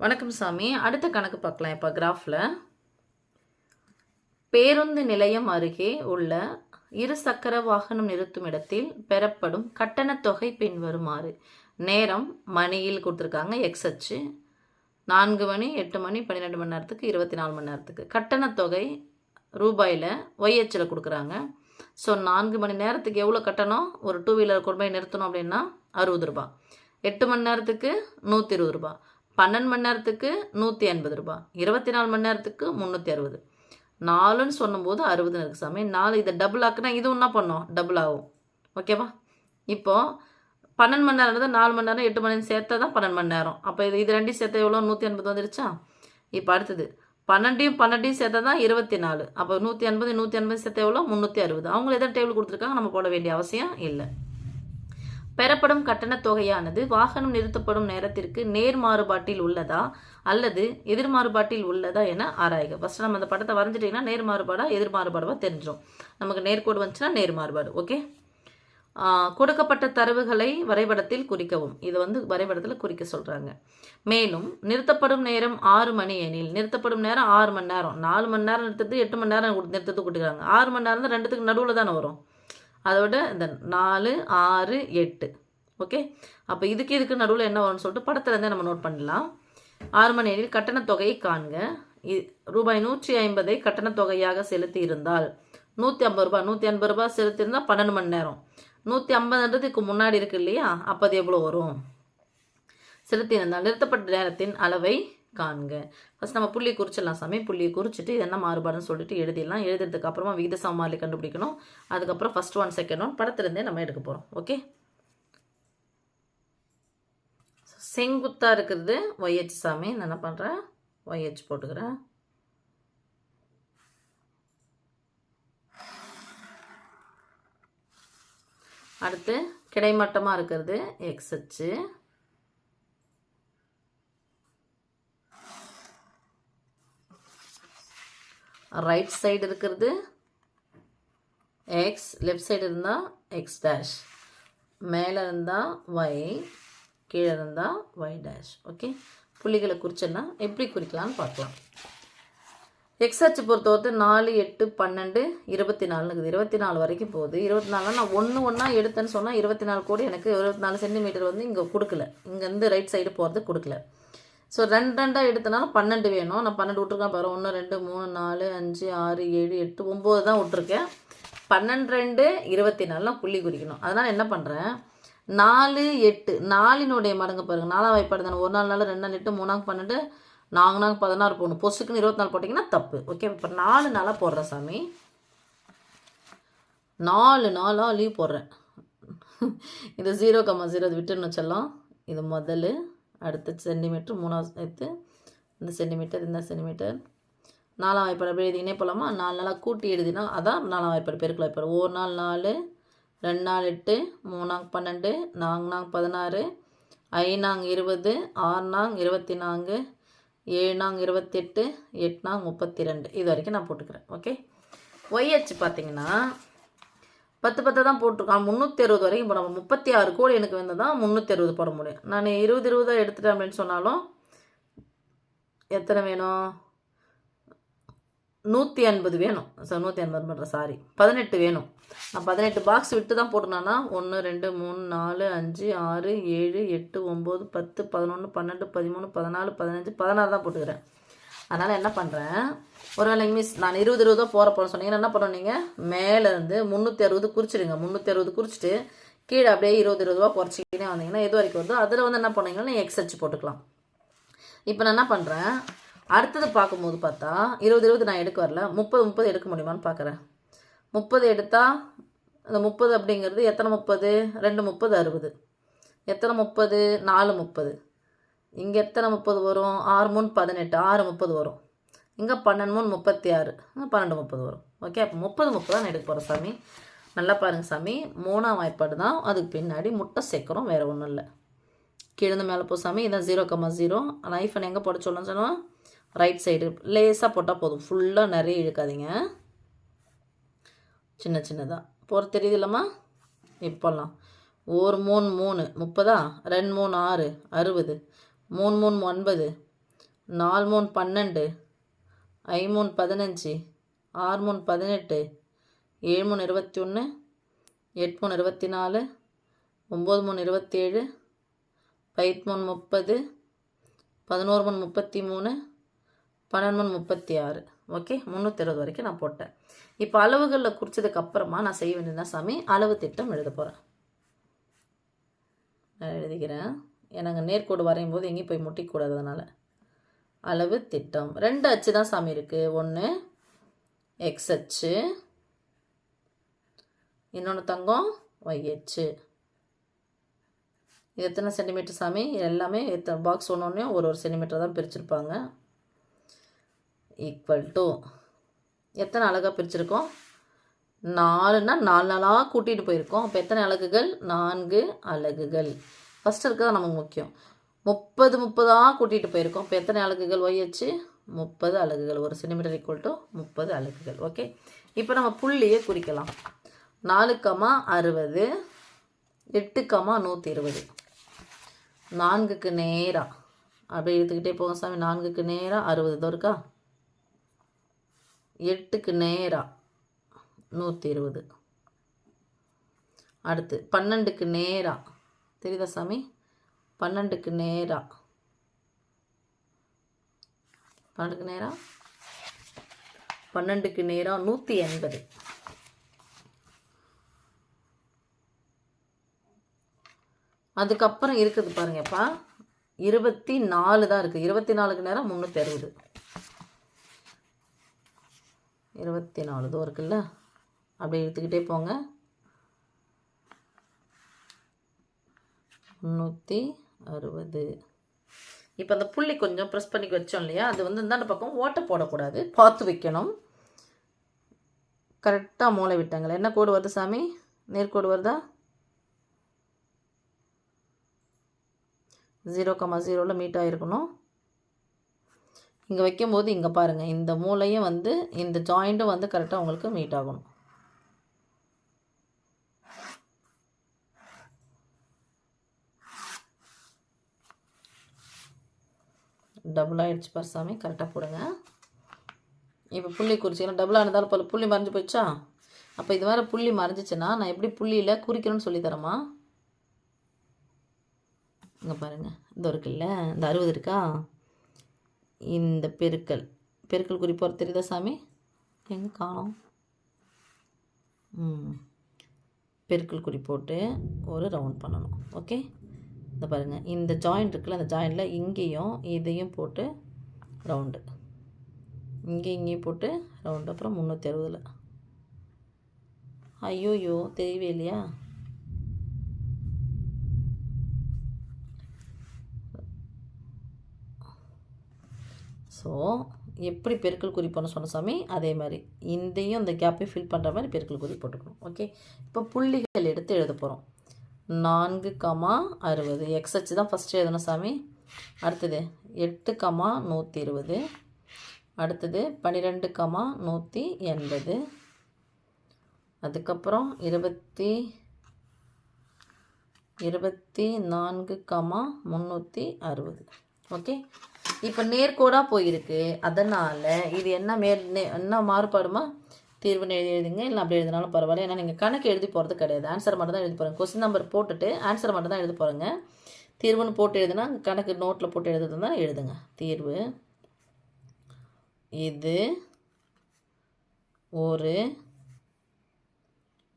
வணக்கம் சாமி. அடுத்த கணக்கு பார்க்கலாம். இப்போ கிராஃபில் பேருந்து நிலையம் அருகே உள்ள இருசக்கர வாகனம் நிறுத்தும் இடத்தில் பெறப்படும் கட்டணத் தொகை பின்வருமாறு. நேரம் மணியில் கொடுத்துருக்காங்க, எக்ஸ் அச்சு 4 மணி 8 மணி 12 மணி நேரத்துக்கு 24 மணி நேரத்துக்கு. கட்டணத் தொகை ரூபாயில் ஒய் அச்சில் கொடுக்குறாங்க. ஸோ 4 மணி நேரத்துக்கு எவ்வளோ கட்டணம்? ஒரு 2 வீலர் கொண்டு போய் நிறுத்தணும் அப்படின்னா 60 ரூபா. 8 மணி நேரத்துக்கு 120 ரூபா. 12 மணி நேரத்துக்கு 180 ரூபா. 24 மணி நேரத்துக்கு 360. 4ன்னு சொல்லும்போது 60 இருக்குது சாமி. 4 இதை டபுள் ஆக்குனா இது ஒன்றா பண்ணோம், டபுள் ஆகும். ஓகேவா? இப்போது 12 மணி நேரம் 4 மணி நேரம் 8 மணி நேரம் சேர்த்தா தான் 12 மணி நேரம். அப்போ இது ரெண்டையும் சேர்த்தா எவ்வளோ? 180 வந்துருச்சா? இப்போ அடுத்தது 12 சேர்த்தா தான் 24. அப்போ 180 சேர்த்தா எவ்வளோ? 360. அவங்க எதாவது டேபிள் கொடுத்துருக்காங்க, நம்ம போட வேண்டிய அவசியம் இல்லை. பெறப்படும் கட்டணத் தொகையானது வாகனம் நிறுத்தப்படும் நேரத்திற்கு நேர் மாறுபாட்டில் உள்ளதா அல்லது எதிர் மாறுபாட்டில் உள்ளதா என ஆராய்க. ஃபர்ஸ்ட் நம்ம அந்த படத்தை வரைஞ்சிட்டிங்கன்னா நேர் மாறுபாடா எதிர் மாறுபாடாக தெரிஞ்சிடும். நமக்கு நேர்கோடு வந்துச்சுன்னா நேர் மாறுபாடு. ஓகே, கொடுக்கப்பட்ட தரவுகளை வரைபடத்தில் குறிக்கவும். இது வரைபடத்தில் குறிக்க சொல்கிறாங்க. மேலும் நிறுத்தப்படும் நேரம் 6 மணி எனில் நிறுத்தப்படும் நேரம் 6 மணி நேரம். 4 மணி நேரம் நிறுத்தது, 8 மணி நேரம் நிறுத்தது கொடுக்குறாங்க. 6 மணி நேரம் தான் ரெண்டுத்துக்கு நடுவில் தானே வரும். அதோட இந்த 4 6 8. ஓகே, அப்போ இதுக்கு நடுவில் என்ன வரும்னு சொல்லிட்டு படத்துலேருந்தே நம்ம நோட் பண்ணலாம். 6 மணி நேரில் கட்டணத் தொகையை காண்க. ரூபாய் 150 கட்டணத் தொகையாக செலுத்தி இருந்தால் 150 ரூபாய் 180 ரூபாய் செலுத்தியிருந்தால் 12 மணி நேரம். 150ன்றதுக்கு முன்னாடி இருக்கு இல்லையா? அப்போ அது எவ்வளோ வரும்? செலுத்தியிருந்தால் நிறுத்தப்பட்ட நேரத்தின் அளவை காண்க. ஃபஸ்ட் நம்ம புள்ளியை குறிச்சிடலாம் சாமி. புள்ளியை குறிச்சிட்டு இது என்ன மாறுபாடுன்னு சொல்லிட்டு எழுதிடலாம். எழுதுறதுக்கு அப்புறமா விகித சமமாலி கண்டுபிடிக்கணும். அதுக்கப்புறம் ஃபர்ஸ்ட் ஒன் செகண்ட் ஒன் படத்துலேருந்தே நம்ம எடுக்க போகிறோம். ஓகே, செங்குத்தாக இருக்கிறது ஒய்ஹெச் சாமி. நான் என்ன பண்ணுறேன்? ஒய்ஹெச் போட்டுக்கிறேன். அடுத்து கிடைமட்டமாக இருக்கிறது எக்ஸ் அச்சு. ரைட் சைடு இருக்கிறது எக்ஸ், லெஃப்ட் சைடு இருந்தால் எக்ஸ் டேஷ், மேலே இருந்தால் ஒய், கீழே இருந்தால் ஒய் டேஷ். ஓகே, புள்ளிகளை குறிச்சிடலாம். எப்படி குறிக்கலாம்னு பார்க்கலாம். எக்ஸ் அச்சு பொறுத்தவரை 4 8 12 24 இருக்குது. 24 வரைக்கும் போகுது. 24 நான் ஒன்றா எடுத்தேன்னு சொன்னால் 24 கோடி எனக்கு 24 சென்டிமீட்டர் இங்கே கொடுக்கல. இங்கேருந்து ரைட் சைடு போகிறது கொடுக்கல. ஸோ 2 எடுத்தனால 12 வேணும். நான் 12 விட்ருக்கேன் பாரு. 1 2 3 4 5 6 7 8 9 தான் விட்ருக்கேன். 12 2 24 நான் புள்ளி குறிக்கணும். அதனால் என்ன பண்ணுறேன்? 4 8 4னுடைய மடங்கு பாருங்கள். 4ஆம் வாய்ப்பாடு தானே. 1 4 3 8 3 12 4 16 போகணும். பொசுக்குன்னு 24 போட்டிங்கன்னா தப்பு. ஓகே, இப்போ 4 நாளாக போடுறேன் சாமி. 4 நாளாக லீவ் போடுறேன். இது 0,0 விட்டுன்னு வச்சிடலாம். இது முதல், அடுத்த சென்டிமீட்டர், 3ஆவது எடுத்து இந்த சென்டிமீட்டர், இந்த சென்டிமீட்டர். 4ஆம் வாய்ப்பாடு அப்படி எழுதினே போகலாமா? 4 நாளாக கூட்டி எழுதினா அதான் 4ஆம் வாய்ப்பாடு, பெருக்கல் வாய்ப்பாடு. 1 நாள் 4, 2 நாள் 8, 3 நாள் 12, 4 நாள் 16, 5 நாள் 20, 6 நாள் 24, 7 நாள் 28, 8 நாள் 32. இது வரைக்கும் நான் போட்டுக்கிறேன். ஓகே, ஒய்ஹெச் பார்த்தீங்கன்னா 10 10 தான் போட்டிருக்கான். 360 வரைக்கும் போட முடியும். 36 கோடி எனக்கு வந்து தான் 360 போட முடியும். நான் 20 20 எடுத்துட்டேன் அப்படின்னு சொன்னாலும் எத்தனை வேணும்? 180 வேணும். 180 பண்ணுறேன், சாரி 18 வேணும். நான் 18 பாக்ஸ் விட்டு தான் போட்டுனான்னா 1 2 3 4 5 6 7 8 9 10 11 12 13 14 15 16 தான் போட்டுக்கிறேன். அதனால் என்ன பண்ணுறேன்? ஒருவேளை மிஸ் நான் 20 20 போகிறப்போன்னு சொன்னீங்கன்னா என்ன பண்ணணும்? நீங்கள் மேலேருந்து 360 குறிச்சிடுங்க. 360 குறிச்சிட்டு கீழே அப்படியே 20 20 குறைச்சிக்கிட்டே வந்தீங்கன்னா எது வரைக்கும் வருதோ அதில் என்ன பண்ணுவீங்கன்னா எக்ஸ் அச்சு போட்டுக்கலாம். இப்போ நான் என்ன பண்ணுறேன்? அடுத்தது பார்க்கும்போது பார்த்தா 20 20 நான் எடுக்க வரல. 30 30 எடுக்க முடியுமான்னு பார்க்குறேன். 30 எடுத்தால் அந்த 30 அப்படிங்கிறது எத்தனை 30? 2 30 60. எத்தனை 30? 4 30. இங்கே எத்தனை 30 வரும்? 6 3 18, 6 30 வரும். இங்கே 12 3 36, 12 30 வரும். ஓகே, அப்போ 30 30 தான் நான் எடுக்க போகிறேன் சாமி. நல்லா பாருங்கள் சாமி. 3ஆம் வாய்ப்பாடு தான். அதுக்கு பின்னாடி முட்டை சேர்க்குறோம், வேறு ஒன்றும் இல்லை. கீழே மேலே போ சாமி. இதான் 0,0. நைஃபன் எங்கே போட சொல்லணும்னு சொன்னால் ரைட் சைடு லேஸாக போட்டால் போதும். ஃபுல்லாக நிறைய இழுக்காதீங்க, சின்ன சின்னதாக போகிற தெரியுது இல்லைம்மா? இப்போல்லாம் 1 3 3 30, 2 3 6 60, 3 3 9, 4 3 12, 5 3 15, 6 3 18, 7 3 21, 8 3 24, 9 3 27, 5 3 30, 11 3 33, 12 3 36. ஓகே, 320 வரைக்கும் நான் போட்டேன். இப்போ அளவுகளில் குறிச்சதுக்கு அப்புறமா நான் செய்ய வேண்டியதுனா சாமி அளவு திட்டம் எழுத போகிறேன். நான் எழுதிக்கிறேன். ஏன்னாங்க நேர்கோடு வரையும் போது எங்கேயும் போய் முட்டிக்கூடாது. அதனால் அளவு திட்டம் 2 அச்சு தான் சாமி இருக்குது. ஒன்று எக்ஸ் அச்சு, இன்னொன்று தங்கம் ஒய் அச்சு. இது எத்தனை சென்டிமீட்டர் சாமி? எல்லாமே பாக்ஸ் ஒன்று ஒரு சென்டிமீட்டர் தான் பிரிச்சிருப்பாங்க. ஈக்குவல் டு எத்தனை அலகாக பிரிச்சிருக்கோம்? 4ன்னா 4 நாளாக கூட்டிகிட்டு போயிருக்கோம். அப்போ எத்தனை அலகுகள்? 4 அலகுகள். ஃபஸ்ட்டு இருக்கிறது நமக்கு முக்கியம். 30 30ஆக கூட்டிகிட்டு போயிருக்கோம். இப்போ எத்தனை அலகுகள்? ஒய் அச்சு 30 அலகுகள். 1 சென்டிமீட்டர் ஈக்குவல் டு 30 அலகுகள். ஓகே, இப்போ நம்ம புள்ளியை குறிக்கலாம். 4, 60, 8, 120. 4க்கு நேராக அப்படியே எடுத்துக்கிட்டே போங்க சாமி. 4க்கு நேராக 60 தான் இருக்கா? 8க்கு நேராக 120. அடுத்து 12க்கு நேராக தெரியுதா சாமி? 12க்கு நேராக 12க்கு நேராக 180. அதுக்கப்புறம் இருக்குது பாருங்கப்பா, 24 தான் இருக்குது. 24க்கு நேரம் 360. 24 தான் இருக்குல்ல, அப்படியே எடுத்துக்கிட்டே போங்க. 360. இப்போ அந்த புள்ளி கொஞ்சம் ப்ரெஸ் பண்ணி வச்சோம் இல்லையா, அது வந்து இந்தாண்ட பக்கம் ஓட்டை போடக்கூடாது, பார்த்து வைக்கணும். கரெக்டாக மூளை விட்டாங்களே. என்ன கோடு வருது சாமி? நேர்கோடு வருதா? 0,0ல் மீட் ஆகிருக்கணும். இங்கே வைக்கும்போது இங்கே பாருங்கள், இந்த மூளையும் வந்து இந்த ஜாயிண்ட்டும் வந்து கரெக்டாக உங்களுக்கு மீட் ஆகணும். டபுள் ஆகிடுச்சு பார் சாமி, கரெக்டாக போடுங்க. இப்போ புள்ளி குறிச்சிக்கலாம். டபுளாக இருந்தாலும் புள்ளி மறைஞ்சு போயிடுச்சா? அப்போ இது மாதிரி புள்ளி மறைஞ்சிச்சுன்னா நான் எப்படி புள்ளியில் குறிக்கணும்னு சொல்லித்தரேம்மா. இங்கே பாருங்கள், இந்த இருக்குல்ல, இந்த 60 இருக்கா, இந்த பெருக்கல் குறிப்போர் தெரியுதா சாமி? எங்கே காணோம்? பெருக்கல் குறி போட்டு ஒரு ரவுண்ட் பண்ணணும். ஓகே, இந்த பாருங்கள், இந்த ஜாயிண்ட் இருக்குல்ல, அந்த ஜாயிண்டில் இங்கேயும் இதையும் போட்டு ரவுண்டு, இங்கேயும் போட்டு ரவுண்டு. அப்புறம் 360. ஐயோயோ, தெரியவே இல்லையா? ஸோ எப்படி பெருக்கல் குறி பண்ண சொன்ன சாமி, அதே மாதிரி இந்தையும் இந்த கேப்பையும் ஃபில் பண்ணுற மாதிரி பெருக்கல் குறி போட்டுக்கணும். ஓகே, இப்போ புள்ளிகள் எடுத்து எழுத போகிறோம். 4, 60. எக்ஸ் அச்சு தான் ஃபஸ்ட்டு எழுதணும் சாமி. அடுத்தது 8, 120. அடுத்தது 12, 180. அதுக்கப்புறம் 24, 360. ஓகே, இப்போ நேர்கோடாக போயிருக்கு. அதனால் இது என்ன மாறுபாடுமா? தீர்வுன்னு எழுதுங்க, இல்லை அப்படி எழுதினாலும் பரவாயில்ல. ஏன்னா நீங்கள் கணக்கு எழுதி போகிறது கிடையாது, ஆன்சர் மட்டும் தான் எழுதி போகிறேங்க. கொஸ்டின் நம்பர் போட்டுட்டு ஆன்சர் மட்டும் தான் எழுத போகிறேங்க. தீர்வுன்னு போட்டு எழுதுனா கணக்கு நோட்டில் போட்டு எழுதுறதுனா எழுதுங்க. தீர்வு இது ஒரு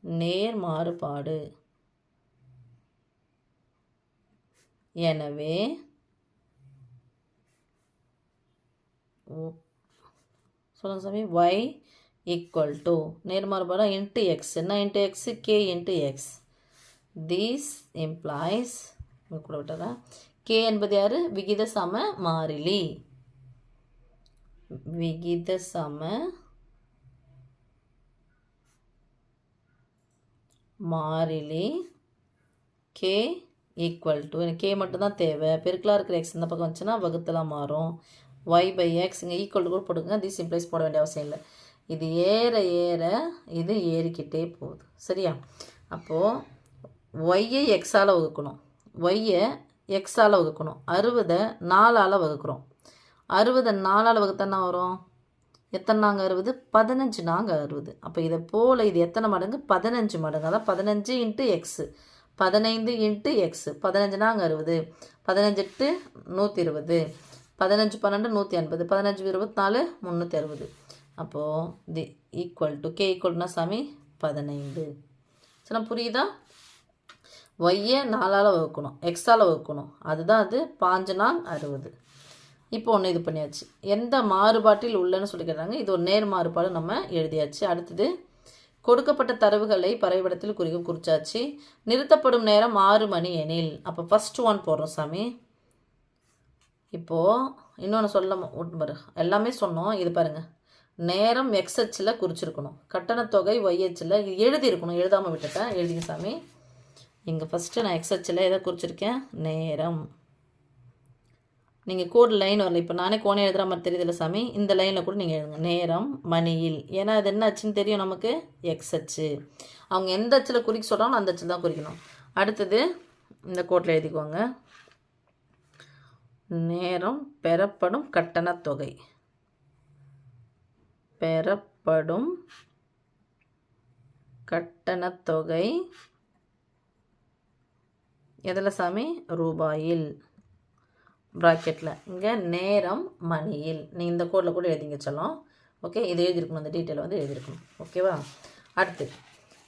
நேர் மாறுபாடு. எனவே சொல்லுங்கள் சாமி, y ஈக்குவல் டு நேர்மாறுபாடா இன்ட்டு எக்ஸ். என்ன into X? K into X. These implies கூட விட்டாரா? கே என்பது யார்? விகித சம மாறிலி. விகித சம மாறிலி கே ஈக்குவல் டு, எனக்கு கே மட்டும்தான் தேவை. பெருக்கலாக இருக்கிற எக்ஸ் இந்த பக்கம் வந்துச்சுன்னா வகுத்தலாம் மாறும். y/x இங்கே ஈக்குவல் டு கூட போடுங்க. தீஸ் இம்ப்ளைஸ் போட வேண்டிய அவசியம் இல்லை. இது ஏற ஏற இது ஏறிக்கிட்டே போகுது. சரியா? அப்போது ஒய்யை எக்ஸால் வகுக்கணும், ஒய்யை எக்ஸால் வகுக்கணும். 60 4ஆல் வகுக்கிறோம். 60 4ஆல் வகுத்தா என்ன வரும்? எத்தனை நாங்க 60? 15 நாங்க 60. அப்போ இதை போல் இது எத்தனை மடங்கு? 15 மடங்கு. அதான் 15 இன்ட்டு எக்ஸு, 15 இன்ட்டு எக்ஸு, 15 நாங்க 60, 15 8 120, 15 12 180, 15 24 360. அப்போது இது ஈக்குவல் டு கே ஈக்குவல்னா சாமி 15. சரி புரியுதா? ஒய்யை 4ஆல் வகுக்கணும், எக்ஸால் வகுக்கணும், அதுதான் அது 5 நாள் 60. இப்போ ஒன்று இது பண்ணியாச்சு. எந்த மாறுபாட்டில் உள்ளன்னு சொல்லி கேட்டாங்க. இது ஒரு நேர் மாறுபாடு நம்ம எழுதியாச்சு. அடுத்தது கொடுக்கப்பட்ட தரவுகளை வரைபடத்தில் குறிச்சாச்சு. நிறுத்தப்படும் நேரம் 6 மணி எனில், அப்போ ஃபஸ்ட் ஒன் போடுறோம் சாமி. இப்போது இன்னொன்று சொல்ல எல்லாமே சொன்னோம். இது பாருங்கள், நேரம் எக்ஸ் அச்சில் குறிச்சிருக்கணும், கட்டணத்தொகை ஒய் அச்சில் எழுதியிருக்கணும். எழுதாமல் விட்டுட்டேன், எழுதிங்க சாமி. இங்கே ஃபஸ்ட்டு நான் எக்ஸ் அச்சில் எதை குறிச்சிருக்கேன்? நேரம். நீங்கள் கோடு லைன் வரல, இப்போ நானே கோணம் எழுதுகிற மாதிரி தெரியுதில்ல சாமி, இந்த லைனில் கூட நீங்கள் எழுதுங்க. நேரம் மணியில், ஏன்னா அது என்ன அச்சுன்னு தெரியும் நமக்கு, எக்ஸ் அச்சு. அவங்க எந்த அச்சில் குறிக்க சொல்கிறாங்களோ அந்த அச்சில் தான் குறிக்கணும். அடுத்தது இந்த கோட்டில் எழுதிக்கோங்க. நேரம் பெறப்படும் கட்டணத்தொகை, பெறப்படும் கட்டணத்தொகை எதில் சாமி? ரூபாயில், ப்ராக்கெட்டில். இங்கே நேரம் மணியில். நீங்கள் இந்த கோடில் கூட எழுதிங்க சொல்லலாம். ஓகே, இது எழுதியிருக்கணும், அந்த டீட்டெயில் வந்து எழுதியிருக்கணும். ஓகேவா? அடுத்து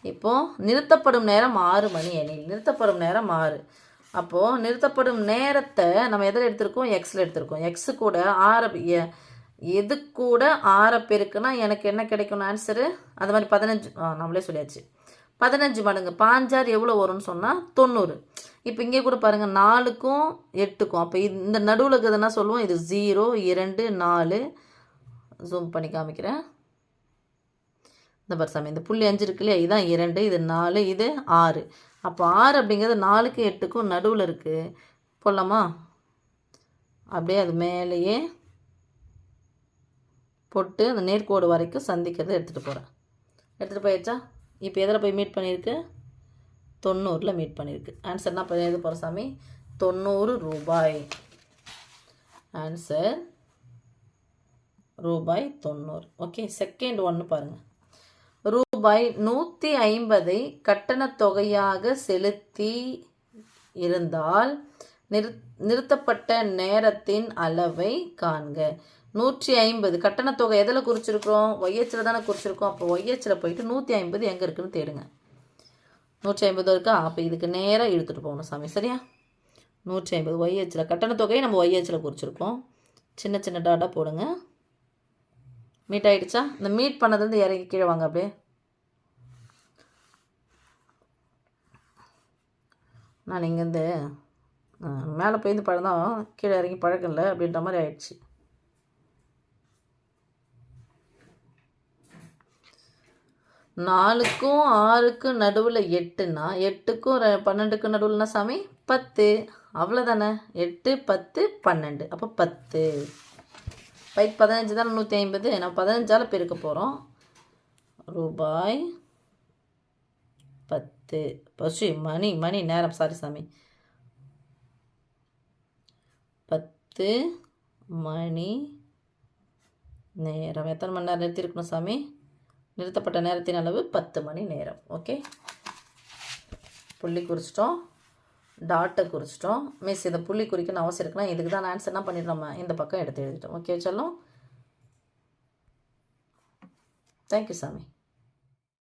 இப்போது நிறுத்தப்படும் நேரம் 6 மணி எனில், நிறுத்தப்படும் நேரம் 6. அப்போது நிறுத்தப்படும் நேரத்தை நம்ம எதில் எடுத்திருக்கோம்? எக்ஸில் எடுத்திருக்கோம். எக்ஸு கூட 6 எது கூட 6 பேருக்குன்னா எனக்கு என்ன கிடைக்கும் ஆன்சரு? அது மாதிரி 15 நம்மளே சொல்லியாச்சு. 15 மடங்கு 5 எவ்வளோ வரும்னு சொன்னால் 90. இப்போ இங்கே கூட பாருங்கள், 4க்கும் 8க்கும். அப்போ இந்த நடுவில் இருக்கிறதுனா சொல்லுவோம், இது 0 2 4. ஜூம் பண்ணி காமிக்கிறேன். இந்த பர்சாமி இந்த புள்ளி 5 இருக்கு இல்லையா, இதுதான் 2, இது 4, இது 6. அப்போ 6 அப்படிங்கிறது 4க்கும் 8க்கும் நடுவில் இருக்குது. போடலாமா? அப்படியே அது மேலேயே போட்டு அந்த நேர்கோடு வரைக்கும் சந்திக்கிறத எடுத்துகிட்டு போகிறேன். எடுத்துகிட்டு போயாச்சா? இப்போ எதில் போய் மீட் பண்ணியிருக்கு? 90ல் மீட் பண்ணியிருக்கு. ஆன்சர் என்ன எழுத போகிறோம் சாமி? 90 ரூபாய். ஆன்சர் ரூபாய் 90. ஓகே, செகண்ட் ஒன்று பாருங்கள். ரூபாய் 150 கட்டணத்தொகையாக செலுத்தி இருந்தால் நிறுத்தப்பட்ட நேரத்தின் அளவை காண்க. 150 கட்டணத்தொகை எதில் குறிச்சிருக்கிறோம்? ஒய்ஹெச்சில் தானே குறிச்சிருக்கோம். அப்போ ஒய்ஹெச்சில் போயிட்டு 150 எங்கே இருக்குதுன்னு தேடுங்க. 150 இருக்கா? அப்போ இதுக்கு நேராக இழுத்துட்டு போகணும் சாமி. சரியா? 150 ஒய்ஹெச்சில் கட்டணத்தொகையை நம்ம ஒய்ஹெச்சில் குறிச்சிருக்கோம். சின்ன சின்ன டாட்டா போடுங்க. மீட் ஆகிடுச்சா? இந்த மீட் பண்ணதுலேருந்து இறங்கி கீழே வாங்க. அப்படியே நான் இங்கேருந்து மேலே போயிருந்து பழம் கீழே இறங்கி பழக்கம் இல்லை அப்படின்ற மாதிரி ஆயிடுச்சு. நாலுக்கும் 6க்கும் நடுவில் 8ன்னா 8க்கும் 12க்கும் நடுவில்னா சாமி 10. அவ்வளோதானே. 8 10 12. அப்போ 10. 15 தானே 150. நான் 15ஆல் பெருக்க போகிறோம். ரூபாய் 10. பசு மணி நேரம், சாரி சாமி, 10 மணி நேரம். எத்தனை மணி நேரம் நிறுத்திருக்கணும் சாமி? நிறுத்தப்பட்ட நேரத்தின் அளவு 10 மணி நேரம். ஓகே, புள்ளி குறிச்சிட்டோம், டாட்டை குறிச்சிட்டோம். மிஸ் இதை புள்ளி குறிக்கணும் அவசியம் இருக்குன்னா இதுக்கு தான் ஆன்சர் என்ன பண்ணிடுறோம், இந்த பக்கம் எடுத்து எழுதிட்டோம். ஓகே, சொல்லும். தேங்க்யூ சாமி.